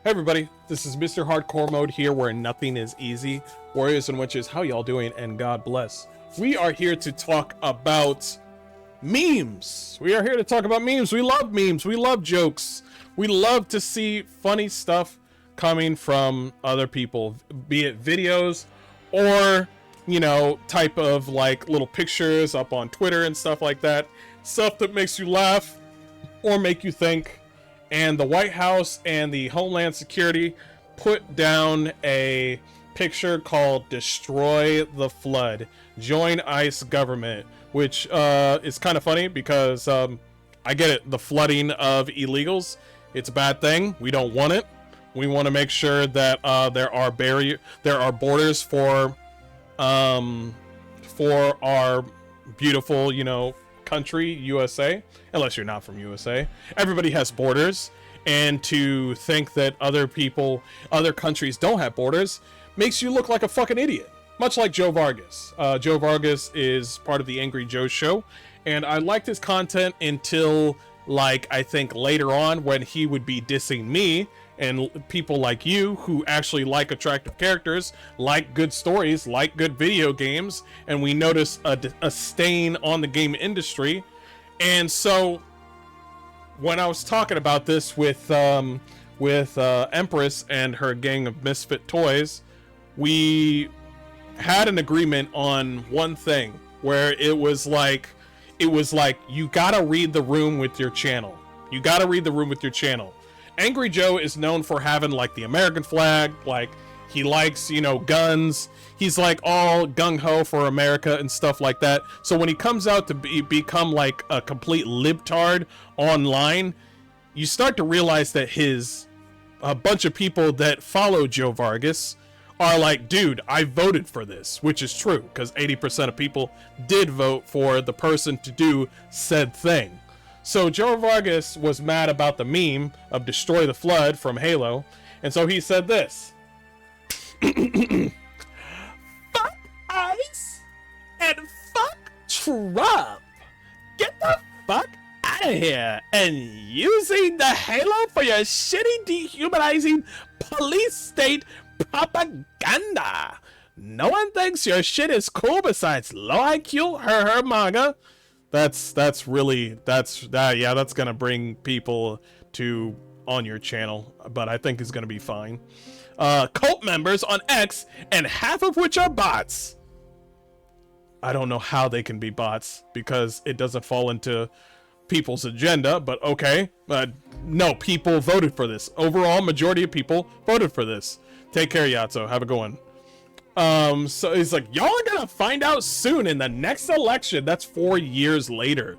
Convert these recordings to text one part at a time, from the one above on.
Hey everybody, this is Mr. Hardcore Mode here where nothing is easy. Warriors and witches, how y'all doing? And God bless. We are here to talk about memes. We are here to talk about memes. We love memes. We love jokes. We love to see funny stuff coming from other people, be it videos or, you know, type of like little pictures up on Twitter and stuff like that. Stuff that makes you laugh or make you think. And the White House and the Homeland Security put down a picture called Destroy the Flood, Join ICE Government, which is kind of funny because I get it, the flooding of illegals, it's a bad thing. We don't want it. We want to make sure that there are borders for our beautiful, you know, country, USA, unless you're not from USA. Everybody has borders, and to think that other countries don't have borders makes you look like a fucking idiot, much like Joe Vargas. Joe Vargas is part of the Angry Joe show, and I liked his content until, like, I think later on when he would be dissing me and people like you who actually like attractive characters, like good stories, like good video games, and we notice a stain on the game industry. And so when I was talking about this with Empress and her gang of misfit toys, we had an agreement on one thing where it was like you gotta read the room with your channel. You gotta read the room with your channel. Angry Joe is known for having like the American flag, like he likes, you know, guns. He's like all gung-ho for America and stuff like that. So when he comes out to become like a complete libtard online, you start to realize that a bunch of people that follow Joe Vargas are like, dude, I voted for this, which is true because 80% of people did vote for the person to do said thing. So Joe Vargas was mad about the meme of Destroy the Flood from Halo, and so he said this. Fuck ICE and fuck Trump. Get the fuck out of here. And using the Halo for your shitty, dehumanizing police state propaganda. No one thinks your shit is cool besides low IQ her manga. That's gonna bring people to on your channel, but I think it's gonna be fine. Cult members on X, and half of which are bots. I don't know how they can be bots because it doesn't fall into people's agenda, but okay. No, people voted for this. Overall, majority of people voted for this. Take care, Yatso. Have a good one. So he's like, y'all are gonna find out soon in the next election. That's 4 years later.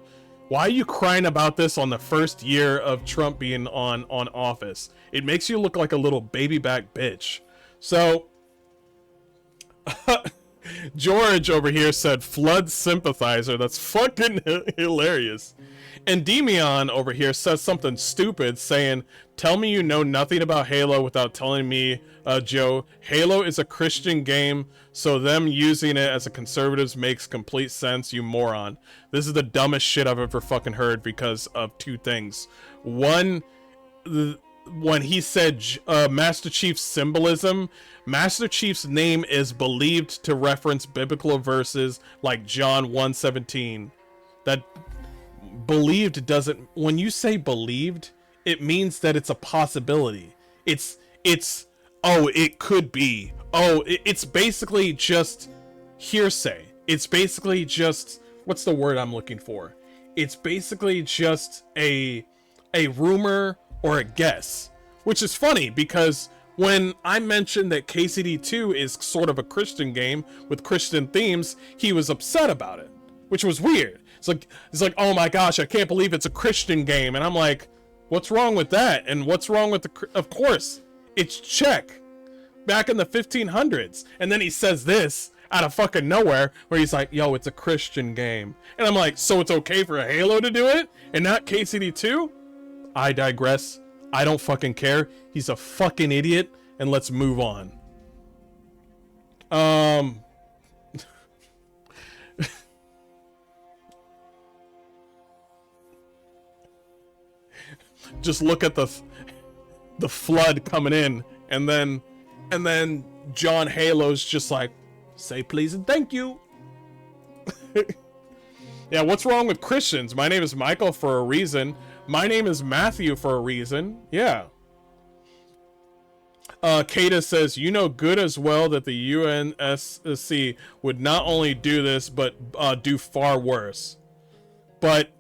Why are you crying about this on the first year of Trump being on office? It makes you look like a little baby back bitch. So George over here said flood sympathizer. That's fucking hilarious. And Demion over here says something stupid saying, tell me you know nothing about Halo without telling me, Joe, Halo is a Christian game, so them using it as a conservatives makes complete sense, you moron. This is the dumbest shit I've ever fucking heard because of two things. One, when he said Master Chief's symbolism, Master Chief's name is believed to reference biblical verses like John 1:17. That believed doesn't, when you say believed, it means that it's a possibility. It's oh, it could be. Oh, it's basically just hearsay. It's basically just, what's the word I'm looking for? It's basically just a rumor or a guess, which is funny because when I mentioned that KCD2 is sort of a Christian game with Christian themes, he was upset about it, which was weird. It's like, oh my gosh, I can't believe it's a Christian game. And I'm like, what's wrong with that? And what's wrong with of course, it's Czech back in the 1500s. And then he says this out of fucking nowhere where he's like, yo, it's a Christian game. And I'm like, so it's okay for a Halo to do it and not KCD2? I digress. I don't fucking care. He's a fucking idiot. And let's move on. Just look at the the flood coming in, and then John Halo's just like, say please and thank you. Yeah, what's wrong with Christians? My name is Michael for a reason. My name is Matthew for a reason. Yeah. Kata says, you know good as well that the UNSC would not only do this, but do far worse. But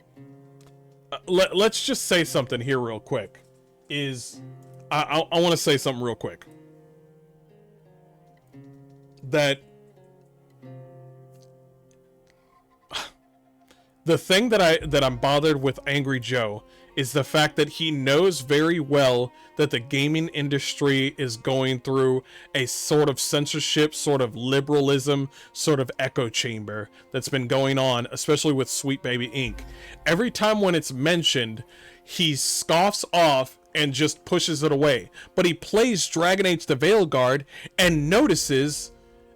let's just say something here real quick. I want to say something real quick. That the thing that I'm bothered with Angry Joe is the fact that he knows very well that the gaming industry is going through a sort of censorship, sort of liberalism, sort of echo chamber that's been going on, especially with Sweet Baby Inc. Every time when it's mentioned, he scoffs off and just pushes it away. But he plays Dragon Age the Veilguard and notices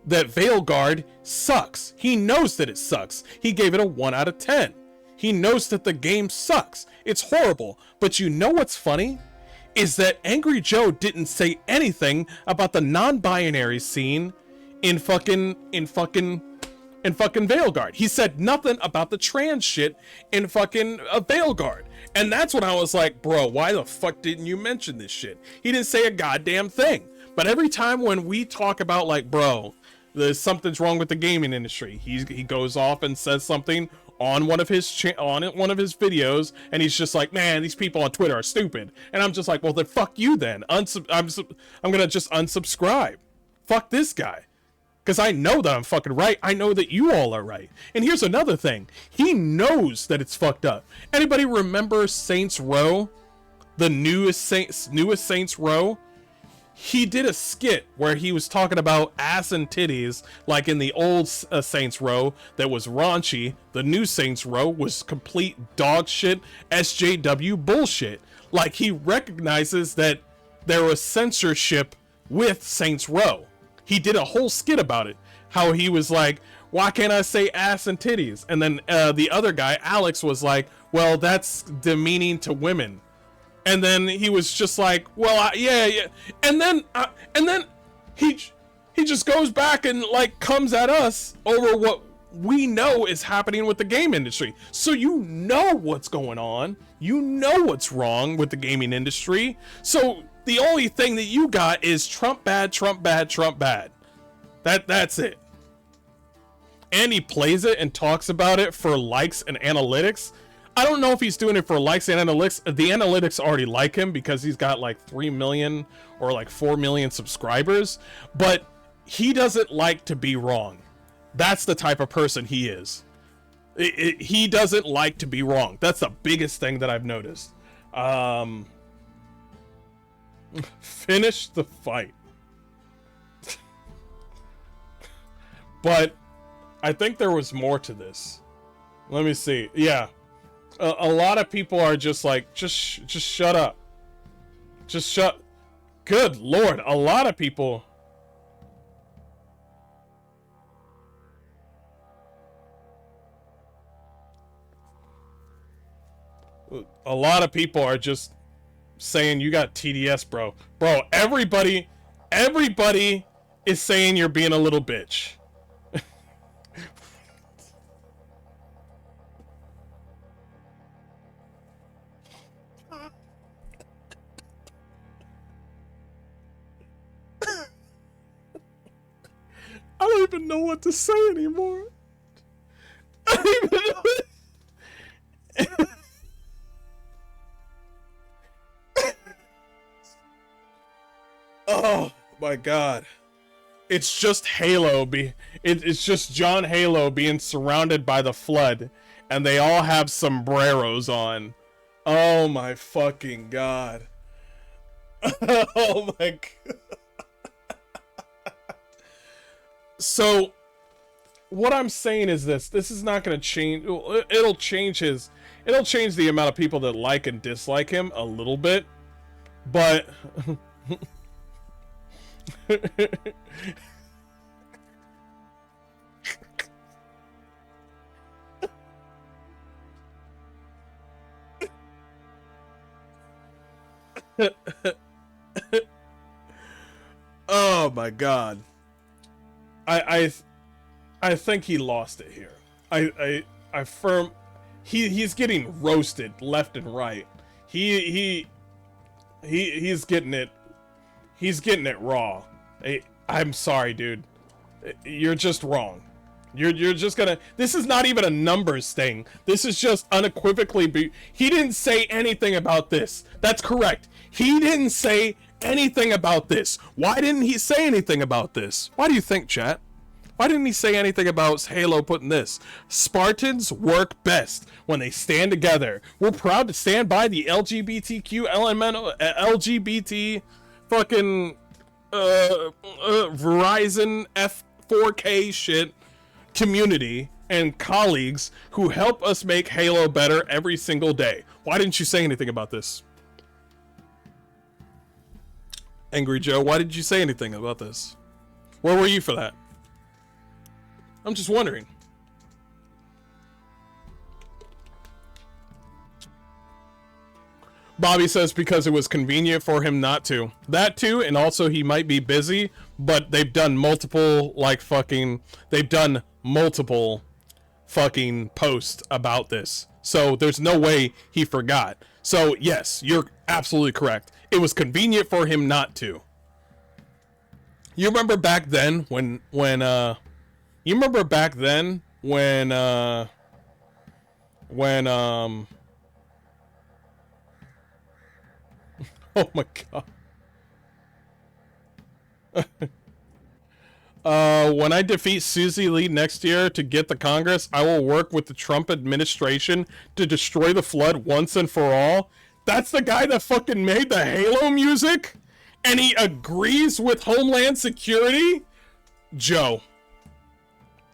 that Veilguard sucks. He knows that it sucks. He gave it a 1 out of 10. He knows that the game sucks. It's horrible. But you know what's funny? Is that Angry Joe didn't say anything about the non-binary scene in fucking Veilguard. He said nothing about the trans shit in fucking Veilguard. And that's when I was like, bro, why the fuck didn't you mention this shit? He didn't say a goddamn thing. But every time when we talk about like, bro, there's something's wrong with the gaming industry, he goes off and says something on one of his videos, and he's just like, man, these people on Twitter are stupid. And I'm just like, well, then fuck you then. I'm gonna just unsubscribe. Fuck this guy. Because I know that I'm fucking right. I know that you all are right. And here's another thing. He knows that it's fucked up. Anybody remember Saints Row? The newest Saints Row? He did a skit where he was talking about ass and titties, like in the old Saints Row that was raunchy. The new Saints Row was complete dog shit, SJW bullshit. Like, he recognizes that there was censorship with Saints Row. He did a whole skit about it. How he was like, why can't I say ass and titties? And then the other guy, Alex, was like, well, that's demeaning to women. And then he was just like, well, yeah. And then he just goes back and like comes at us over what we know is happening with the game industry. So you know what's going on. You know what's wrong with the gaming industry. So the only thing that you got is Trump bad, Trump bad, Trump bad. That's it. And he plays it and talks about it for likes and analytics. I don't know if he's doing it for likes and analytics. The analytics already like him because he's got like 3 million or like 4 million subscribers, but he doesn't like to be wrong. That's the type of person he is. He doesn't like to be wrong. That's the biggest thing that I've noticed. Finish the fight. But I think there was more to this. Let me see. Yeah. A lot of people are just like, just shut up. Just shut. Good Lord. A lot of people. A lot of people are just saying you got TDS, bro. Bro, everybody is saying you're being a little bitch. I don't even know what to say anymore. I don't even know. Oh my god. It's just Halo it's just John Halo being surrounded by the flood, and they all have sombreros on. Oh my fucking god. Oh my god. So, what I'm saying is this is not going to change. It'll change the amount of people that like and dislike him a little bit, but Oh my god. I think he lost it here. He's getting roasted left and right. He's getting it. He's getting it raw. I'm sorry, dude. You're just wrong. You're just gonna. This is not even a numbers thing. This is just unequivocally. He didn't say anything about this. That's correct. He didn't say anything about this. Why didn't he say anything about this? Why do you think, chat? Why didn't he say anything about Halo putting this? Spartans work best when they stand together. We're proud to stand by the LGBTQ elemental LGBT fucking Verizon F4K shit community and colleagues who help us make Halo better every single day. Why didn't you say anything about this? Angry Joe, why did you say anything about this? Where were you for that? I'm just wondering. Bobby says because it was convenient for him not to. That too, and also he might be busy, but they've done multiple, they've done multiple fucking posts about this. So there's no way he forgot. So yes, you're absolutely correct. It was convenient for him not to. You remember back then when you remember back then when oh my god. When I defeat Susie Lee next year to get the Congress, I will work with the Trump administration to destroy the flood once and for all. That's the guy that fucking made the Halo music? And he agrees with Homeland Security? Joe.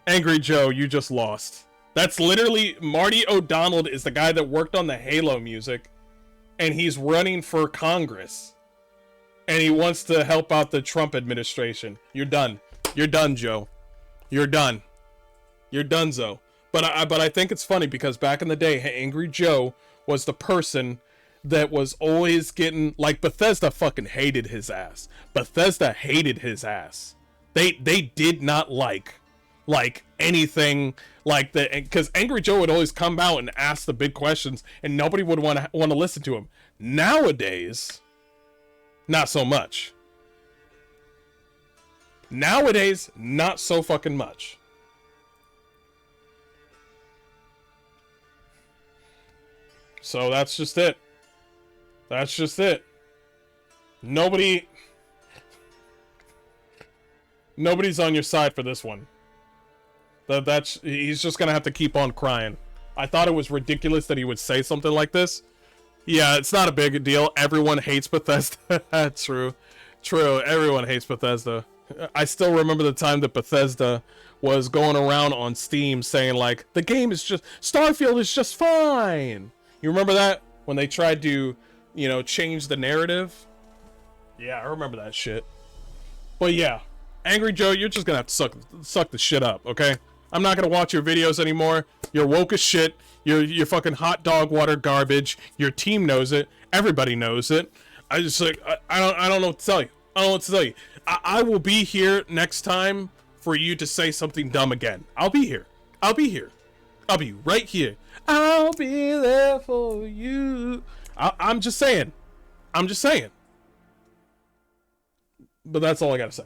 Angry Joe, you just lost. That's literally, Marty O'Donnell is the guy that worked on the Halo music, and he's running for Congress. And he wants to help out the Trump administration. You're done. You're done, Joe. You're done. You're donezo. But I think it's funny because back in the day, Angry Joe was the person that was always getting, like, Bethesda fucking hated his ass. Bethesda hated his ass. They did not like anything like that, because Angry Joe would always come out and ask the big questions, and nobody would want to listen to him. Nowadays, not so much. Nowadays, not so fucking much. So that's just it. That's just it. Nobody's on your side for this one. He's just gonna have to keep on crying. I thought it was ridiculous that he would say something like this. Yeah, it's not a big deal. Everyone hates Bethesda. True. Everyone hates Bethesda. I still remember the time that Bethesda was going around on Steam saying, like, the game is just... Starfield is just fine! You remember that? When they tried to, you know, change the narrative? Yeah, I remember that shit. But yeah, Angry Joe, you're just gonna have to suck the shit up, okay? I'm not gonna watch your videos anymore. You're woke as shit. You're fucking hot dog water garbage. Your team knows it. Everybody knows it. I just, like, I don't know what to tell you. I don't know what to tell you. I will be here next time for you to say something dumb again. I'll be here. I'll be here. I'll be right here. I'll be there for you. I'm just saying. I'm just saying. But that's all I gotta say.